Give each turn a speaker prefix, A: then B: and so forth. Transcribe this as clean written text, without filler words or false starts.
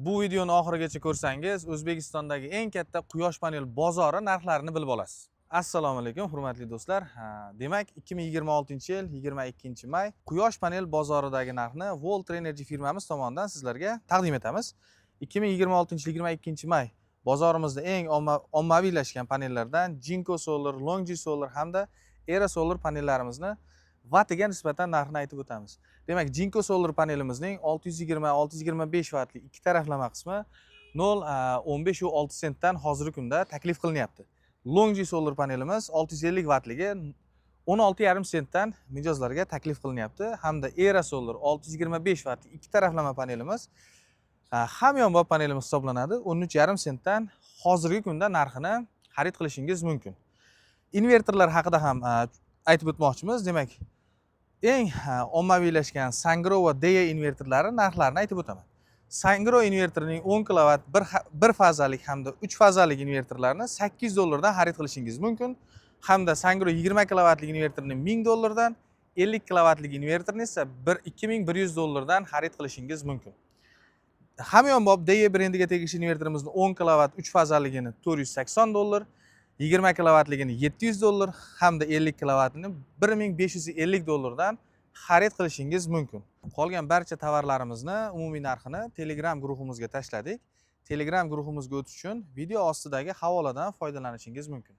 A: Bu videoni oxirigacha ko'rsangiz, O'zbekistondagi eng katta quyosh panel bozori narxlarini bilib olasiz. Assalomu alaykum, hurmatli do'stlar. Demak, 2026-yil 22-may quyosh panel bozoridagi narxni Volt Energy firmamiz tomonidan sizlarga taqdim etamiz. 2026-yil 22-may bozorimizda eng ommaviylashgan panellardan Jinko Solar, Longji Solar hamda Era Solar panellarimizni vatiga nisbatan narxini aytib o'tamiz. Demak, Jinko Solar panelimizning 620-625 vatli ikki taraflama qismi 0,15 va 6 sentdan hozirgi kunda taklif qilinyapti. Longji Solar panelimiz 650 vatligi 16,5 sentdan mijozlarga taklif qilinyapti. Hamda Era Solar 625 vatli ikki taraflama panelimiz hamyonbop panelimiz hisoblanadi. 13,5 sentdan hozirgi kunda narxini xarid qilishingiz mumkin. Invertorlar haqida ham aytib o'tmoqchimiz. Demak, eng ommaviylashgan Sangro va Deya invertorlari narxlarini aytib o'taman. Sangro invertorining 10 kilovat bir fazalik hamda 3 fazalik invertorlarni $800 dan xarid qilishingiz mumkin. Hamda Sangro 20 kilovatlik invertorni $1000 dan, 50 kilovatlik invertorni esa $2100 dan xarid qilishingiz mumkin. Hamyonbop Deya brendiga tegishli invertorimizni 10 kilovat 3 fazaligini $480, 20 kilovatligini $700 hamda 50 kilovatini $1550 dan xarid qilishingiz mumkin. Qolgan barcha tovarlarimizni umumiy narxini Telegram guruhimizga tashladik. Telegram guruhimizga o'tish uchun video ostidagi havoladan foydalanishingiz mumkin.